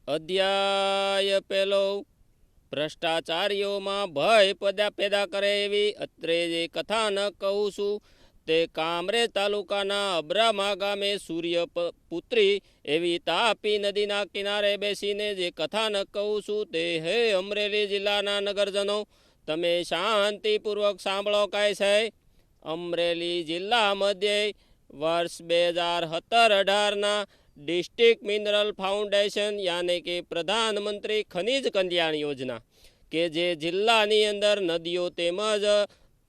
અધ્યાય પહેલો ભ્રષ્ટાચારીઓમાં ભય પેદા કરે એવી અત્રે જે કથાનક કહું છું તે કામરેજ તાલુકાના અબ્રામા ગામે સૂર્યપુત્રી એવી તાપી નદીના કિનારે બેસીને જે કથાનક કહું છું તે હે અમરેલી જિલ્લાના નગરજનો તમે શાંતિપૂર્વક સાંભળો. કાંઈ છે અમરેલી જિલ્લા મધ્યે વર્ષ 2017-18ના डिस्ट्रिक्ट मिनरल फाउंडेशन यानी कि प्रधानमंत्री खनिज कल्याण योजना के जे जिल्लानी अंदर नदीओ तेमज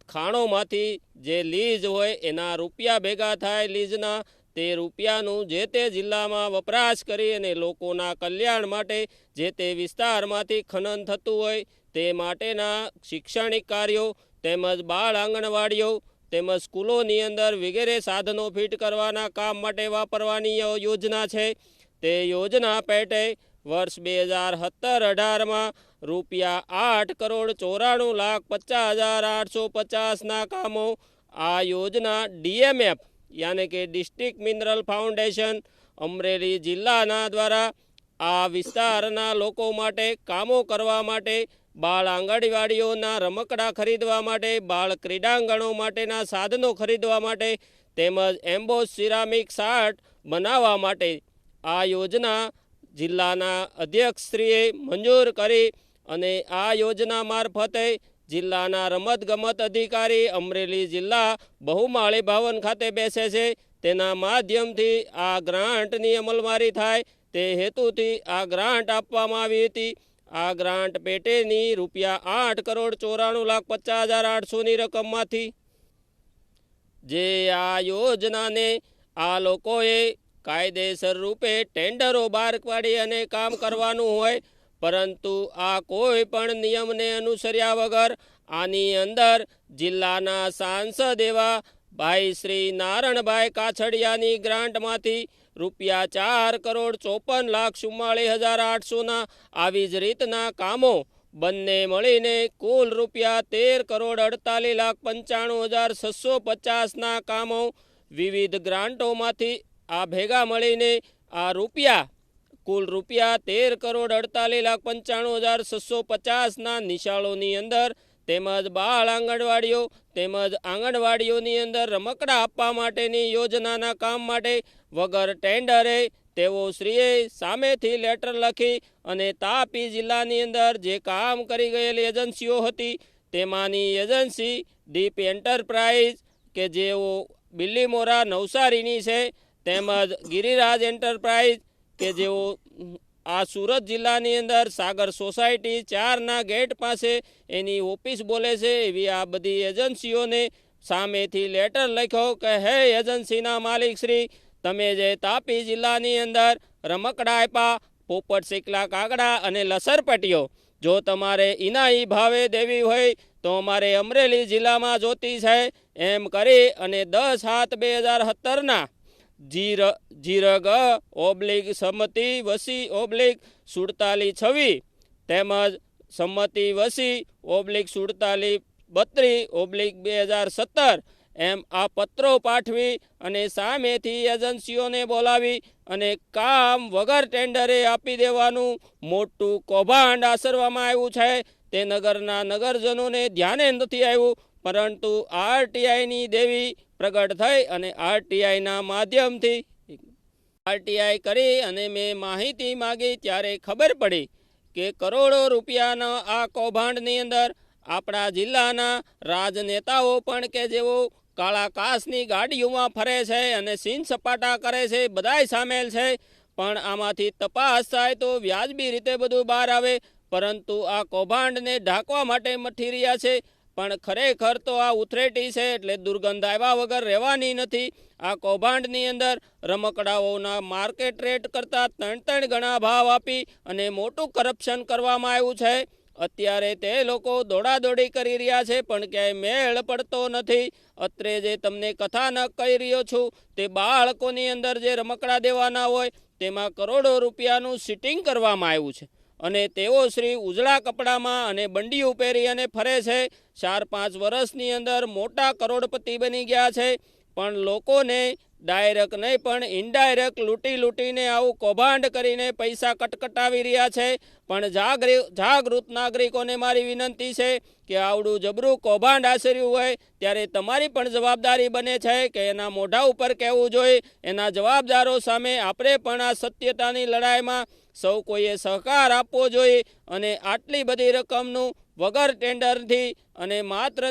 खाणोमांथी जे लीज होय एना रूपिया भेगा थाय लीजना ते रूपियानुं जे ते जिल्लामां वपराश करी अने लोकोना कल्याण माटे जे ते विस्तारमांथी खनन थतुं होय ते माटेना शैक्षणिक कार्यो तेमज बाळ आंगणवाड़ीओ તેમજ સ્કૂલોની અંદર વગેરે સાધનો ફિટ કરવાના કામ માટે વાપરવાની યોજના છે. તે યોજના પેટે વર્ષ 2017-18માં ₹8,94,50,850ના કામો આ યોજના DMF यानी कि डिस्ट्रिक्ट मिनरल फाउंडेशन अमरेली जिल्लाना द्वारा आ विस्तारना लोको माटे कामो करवा माटे बाळ आंगणवाड़ीओना रमकड़ा खरीदवा माटे बाळ क्रीडांगणों माटेना साधनों खरीदवा माटे तेमज एम्बोस सिरामिक सार्ट बनावा माटे आ योजना जिल्लाना अध्यक्षश्रीए मंजूर करी अने आ योजना मार्फते जिल्लाना रमतगमत अधिकारी अमरेली जिल्ला बहुमाળી भवन खाते बेसे छे तेना माध्यमथी आ ग्रांटनी अमलवारी थाय ते हेतुथी आ ग्रांट आपवामां आवी हती. आ ग्रांट पेटेनी ₹8,94,50,800 रकममांथी जे आ योजनाने आ लोकोए कायदेसर रूपे टेंडरो बार पाडी अने काम करवानुं होय परंतु आ कोई पण नियमने अनुसर्या वगर आनी अंदर जिल्लाना सांसद एवा भाई श्री नारणभाई काछडियानी ग्रांटमांथी ₹4,54,44,800 आवी ज रीतना कामो बंने मळीने कुल ₹13,48,95,650 कामो विविध ग्रांटोमांथी आ भेगा मळीने आ रूपिया कुल ₹13,48,95,650 निशाळोनी अंदर તેમજ બાળ આંગણવાડીઓ તેમજ આંગણવાડીઓની અંદર રમકડા આપવા માટેની યોજનાના કામ માટે વગર ટેન્ડરે તેઓ શ્રીએ સામેથી લેટર લખી અને તાપી જિલ્લાની અંદર જે કામ કરી ગયેલી એજન્સીઓ હતી તેમાંની એજન્સી દીપ એન્ટરપ્રાઇઝ કે જેઓ બિલ્લીમોરા નવસારીની છે તેમજ ગિરિરાજ એન્ટરપ્રાઇઝ કે જેઓ आ सूरत जिल्लानी अंदर सागर सोसायटी 4 गेट पासे एनी ऑफिस बोले छे एवी आ बधी एजन्सीओने सामेथी लेटर लख्यो के हे एजन्सीना मालिक श्री तमे जे तापी जिल्लानी अंदर रमकड़ा आप्या पोपट सीकला कागड़ा अने लसरपट्टीओ जो तमारे इनाई भावे देवी होय तो अमारे अमरेली जिल्लामां जोती छे एम करी अने 10/7/2017 जीरग ओब्लिक सम्मति वसी ओब्लिक 4726 तेमज सम्मति वसी ओब्लिक 4732 ओब्लिक 2017 एम आ पत्रो पाठवी अने सामेथी एजन्सीओने बोलावी अने काम वगर टेंडरे आपी देवानुं मोटुं कौभांड आचरवामां आव्युं छे ते नगरना नगरजनोने ध्याने नथी आव्युं परंतु RTI नी देवी प्रगट थई अने RTI ना माध्यमथी RTI करी अने मैं माहिती मांगी त्यारे खबर पड़ी के करोड़ों रूपियाना आ कौभांडनी अंदर आपणा जिल्लाना राजनेताओ पण के जेवो काळा कासनी गाडीओमां फरे छे अने सीन सपाटा करे छे बधाय सामेल छे पण आमांथी तपास थाय तो व्याजबी रीते बधुं बहार आवे परंतु आ कौभांडने ढांकवा माटे मथी रह्या छे पण खरेखर तो आ उथरेटी छे एटले दुर्गंध आव्या वगर रहेवानी नथी. आ कौभांडनी अंदर रमकडाओना मार्केट रेट करता 3 गणा भाव आपी अने मोटुं करप्शन करवामां आव्युं छे. अत्यारे ते लोको दौड़ादौड़ी करी रह्या छे पण क्यांय मेळ पड़तो नथी. अत्रे जे तमने कथानक कही रह्यो छुं ते बाळकोनी अंदर जे रमकड़ा देवाना होय तेमां करोड़ो रूपियानुं सीटिंग करवामां आव्युं छे અને તેઓ શ્રી ઉજળા કપડામાં અને બંડીયું પહેરી અને ફરે છે. 4-5 વર્ષની અંદર મોટા કરોડપતિ બની ગયા છે પણ લોકોને ડાયરેક્ટ નહીં પણ ઇનડાયરેક્ટ લૂંટીને આવું કૌભાંડ કરીને પૈસા કટકટાવી રહ્યા છે. પણ જાગૃત નાગરિકોને મારી વિનંતી છે કે આવડું જબરું કૌભાંડ આચર્યું હોય ત્યારે તમારી પણ જવાબદારી બને છે કે એના મોઢા ઉપર કહેવું જોઈએ. એના જવાબદારો સામે આપણે પણ આ સત્યતાની લડાઈમાં સૌ કોઈએ સહકાર આપવો જોઈએ અને આટલી બધી રકમનું વગર ટેન્ડરથી અને માત્ર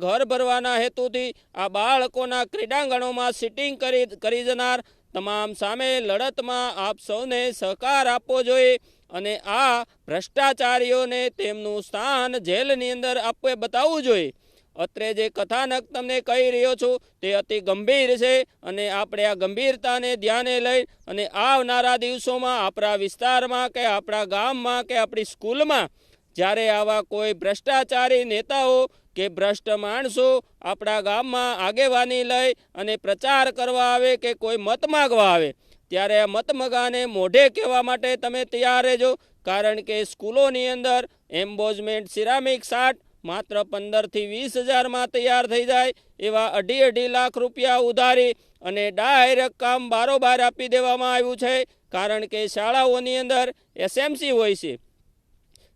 ઘર ભરવાના હેતુથી આ બાળકોના ક્રીડાંગણોમાં સિટિંગ કરી જનાર તમામ સામે લડતમાં આપ સૌને સહકાર આપવો જોઈએ અને આ ભ્રષ્ટાચારીઓને તેમનું સ્થાન જેલની અંદર આપે બતાવવું જોઈએ. અત્રે જે કથાનક તમને કહી રહ્યો છું તે અતિ ગંભીર છે અને આપણે આ ગંભીરતાને ધ્યાને લઈ અને આવનારા દિવસોમાં આપણા વિસ્તારમાં કે આપણા ગામમાં કે આપણી સ્કૂલમાં જ્યારે આવા કોઈ ભ્રષ્ટાચારી નેતાઓ કે ભ્રષ્ટ માણસો આપણા ગામમાં આગેવાની લઈ અને પ્રચાર કરવા આવે કે કોઈ મત માગવા આવે ત્યારે આ મત મગાને મોઢે કહેવા માટે તમે તૈયાર રહેજો. કારણ કે સ્કૂલોની અંદર એમ્બોઝમેન્ટ સિરામિક શાર્ટ માત્ર 15,000 થી 20,000માં તૈયાર થઈ જાય એવા 2.5 લાખ રૂપિયા ઉધારી અને ડાયરેક્ટ કામ બારોબાર આપી દેવામાં આવ્યું છે. કારણ કે શાળાઓની અંદર એસએમસી હોય છે,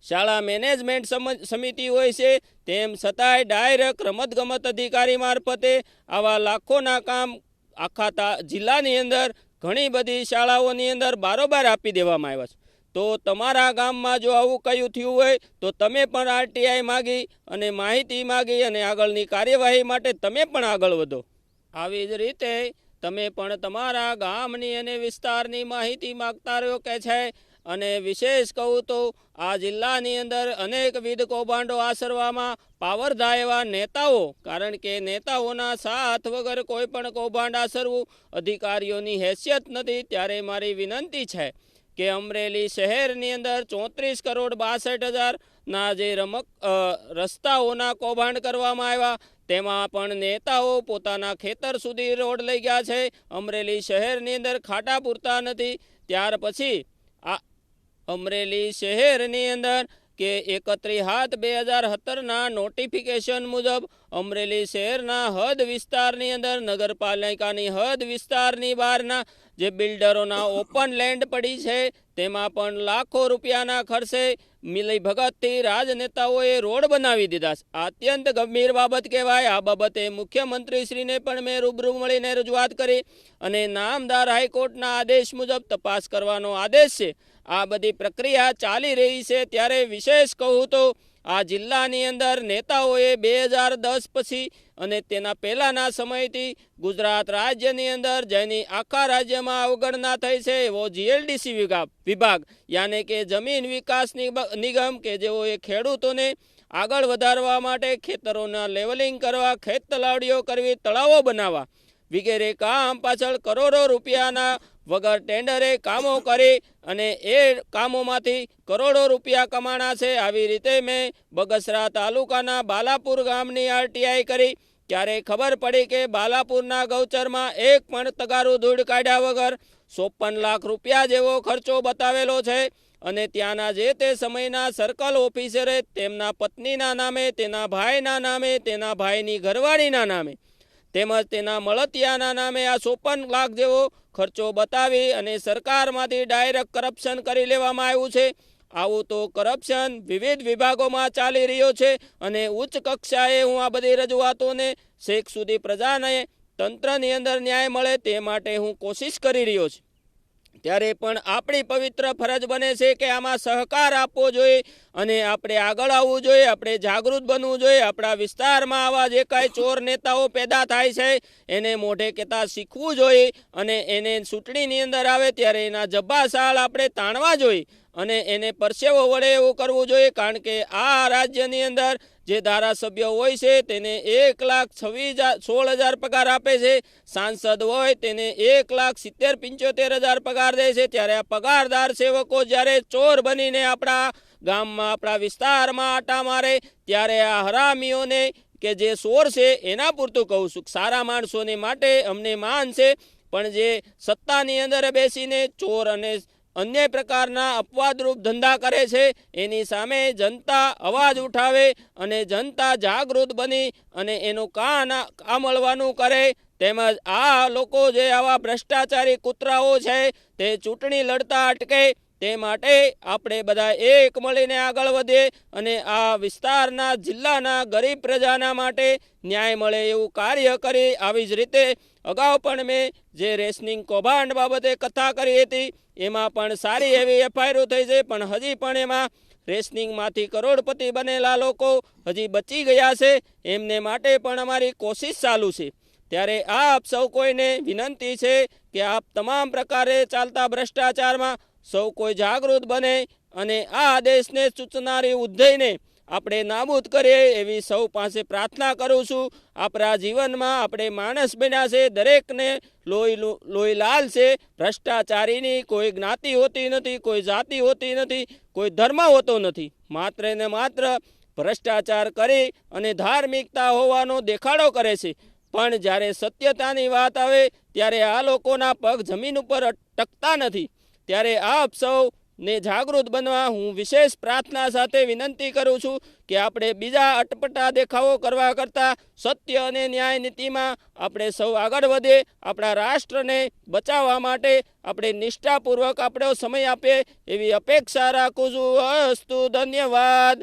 શાળા મેનેજમેન્ટ સમિતિ હોય છે, તેમ છતાંય ડાયરેક્ટ રમતગમત અધિકારી મારફતે આવા લાખોના કામ આખા જિલ્લાની અંદર ઘણી બધી શાળાઓની અંદર બારોબાર આપી દેવામાં આવ્યા છે. તો તમારા ગામમાં જો આવું કયું થયું હોય તો તમે પણ આરટીઆઈ માગી અને માહિતી માગી અને આગળની કાર્યવાહી માટે તમે પણ આગળ વધો. આવી જ રીતે તમે પણ તમારા ગામની અને વિસ્તારની માહિતી માગતા રહ્યો કે છે. અને વિશેષ કહું તો આ જિલ્લાની અંદર અનેકવિધ કૌભાંડો આચરવામાં પાવરધા એવા નેતાઓ, કારણ કે નેતાઓના સાથ વગર કોઈ પણ કૌભાંડ આચરવું અધિકારીઓની હેસિયત નથી. ત્યારે મારી વિનંતી છે કે અમરેલી શહેરની અંદર 34,62,00,000ના જે રસ્તાઓના કૌભાંડ કરવામાં આવ્યા તેમાં પણ નેતાઓ પોતાના ખેતર સુધી રોડ લઈ ગયા છે. અમરેલી શહેરની અંદર ખાડા પૂરતા નથી. ત્યાર પછી આ અમરેલી શહેરની અંદર કે 31/7/2017ના નોટિફિકેશન મુજબ અમરેલી શહેરના હદ વિસ્તારની અંદર નગરપાલિકાની હદ વિસ્તારની બહારના જે બિલ્ડરોના ઓપન લેન્ડ પડી છે તેમાં પણ લાખો રૂપિયાના ખર્ચે મિલી ભગતથી રાજનેતાઓએ રોડ બનાવી દીધા છે. અત્યંત ગંભીર બાબત કહેવાય. આ બાબતે મુખ્યમંત્રીશ્રીને પણ મેં રૂબરૂ મળીને રજૂઆત કરી અને નામદાર હાઈકોર્ટના આદેશ મુજબ તપાસ કરવાનો આદેશ છે. આ બધી પ્રક્રિયા ચાલી રહી છે. ત્યારે વિશેષ કહું તો આ જિલ્લાની અંદર નેતાઓએ 2010 પછી અને તેના પહેલાંના સમયથી ગુજરાત રાજ્યની અંદર જેની આખા રાજ્યમાં અવગણના થઈ છે એવો જીએલડીસી વિભાગ યાને કે જમીન વિકાસ નિગમ કે જેઓએ ખેડૂતોને આગળ વધારવા માટે ખેતરોના લેવલિંગ કરવા, ખેત તલાવડીઓ કરવી, તળાવો બનાવવા વગેરે કામ પાછળ કરોડો રૂપિયાના વગર ટેન્ડરે કામો કરી અને એ કામોમાંથી કરોડો રૂપિયા કમાણા છે. આવી રીતે મેં બગસરા તાલુકાના બાલાપુર ગામની આરટીઆઈ કરી ત્યારે ખબર પડી કે બાલાપુરના ગૌચરમાં એક પણ તગારું ધૂળ કાઢ્યા વગર 54 લાખ રૂપિયા જેવો ખર્ચો બતાવેલો છે. અને ત્યાંના જે તે સમયના સર્કલ ઓફિસરે તેમના પત્નીના નામે, તેના ભાઈના નામે, તેના ભાઈની ઘરવાળીના નામે તેમજ તેના મળતિયાના નામે આ 54 લાખ જેવો ખર્ચો બતાવી અને સરકારમાંથી ડાયરેક્ટ કરપ્શન કરી લેવામાં આવ્યું છે. આવું તો કરપ્શન વિવિધ વિભાગોમાં ચાલી રહ્યો છે અને ઉચ્ચ કક્ષાએ હું આ બધી રજૂઆતોને છેક સુધી પ્રજાને તંત્રની અંદર ન્યાય મળે તે માટે હું કોશિશ કરી રહ્યો છું. ત્યારે પણ આપણી પવિત્ર ફરજ બને છે કે આમાં સહકાર આપવો જોઈએ અને આપણે આગળ આવવું જોઈએ, આપણે જાગૃત બનવું જોઈએ. આપણા વિસ્તારમાં આવા જે કાંઈ ચોર નેતાઓ પેદા થાય છે એને મોઢે કહેતા શીખવું જોઈએ અને એને ચૂંટણીની અંદર આવે ત્યારે એના જબ્બાશાળ આપણે તાણવા જોઈએ અને એને પરસેવો વડે એવું કરવું જોઈએ. કારણ કે આ રાજ્યની અંદર જે ધારાસભ્ય હોય છે તેને 1,16,000 પગાર આપે છે, સાંસદ હોય તેને 1,70,75,000 પગાર દે છે. ત્યારે આ પગારદાર સેવકો જ્યારે ચોર બનીને આપણા ગામમાં, આપણા વિસ્તારમાં આટા મારે ત્યારે આ હરામીઓને કે જે ચોર છે એના પૂરતું કહું છું. સારા માણસોને માટે અમને માન છે, પણ જે સત્તાની અંદર બેસીને ચોર અને અન્ય પ્રકારના અપવાદરૂપ ધંધા કરે છે એની સામે જનતા અવાજ ઉઠાવે અને જનતા જાગૃત બની અને એનું કામ મળવાનું કરે તેમજ આ લોકો જે આવા ભ્રષ્ટાચારી કૂતરાઓ છે તે ચૂંટણી લડતા અટકે તે માટે આપણે બધા એક મળીને આગળ વધીએ અને આ વિસ્તારના જિલ્લાના ગરીબ પ્રજાના માટે ન્યાય મળે એવું કાર્ય કરી આવી જ રીતે અગાઉ પણ મેં જે રેશનિંગ કૌભાંડ બાબતે કથા કરી હતી એમાં પણ સારી એવી એફઆઈઆર થઈ છે, પણ હજી પણ એમાં રેશનિંગમાંથી કરોડપતિ બનેલા લોકો હજી બચી ગયા છે, એમને માટે પણ અમારી કોશિશ ચાલુ છે। ત્યારે આપ સૌ કોઈને વિનંતી છે કે આપ તમામ પ્રકારે ચાલતા ભ્રષ્ટાચારમાં સૌ કોઈ જાગૃત બને અને આ દેશને સૂચનારી ઉદ્ધયને આપણે નાબૂદ કરીએ એવી સૌ પાસે પ્રાર્થના કરું છું। આપણા જીવનમાં આપણે માણસ બન્યા છે, દરેકને લોહી લાલ છે। ભ્રષ્ટાચારીની કોઈ જ્ઞાતિ હોતી નથી, કોઈ જાતિ હોતી નથી, કોઈ ધર્મ હોતો નથી, માત્ર ને માત્ર ભ્રષ્ટાચાર કરી અને ધાર્મિકતા હોવાનો દેખાડો કરે છે। પણ જ્યારે સત્યતાની વાત આવે ત્યારે આ લોકોના પગ જમીન ઉપર ટકતા નથી। ત્યારે આપ સૌને જાગૃત બનવા હું વિશેષ પ્રાર્થના સાથે વિનંતી કરું છું કે આપણે બીજા અટપટા દેખાવો કરવા કરતાં સત્ય અને ન્યાય નીતિમાં આપણે સૌ આગળ વધીએ। આપણા રાષ્ટ્રને બચાવવા માટે આપણે નિષ્ઠાપૂર્વક આપણો સમય આપીએ એવી અપેક્ષા રાખું છું। અસ્તુ, ધન્યવાદ।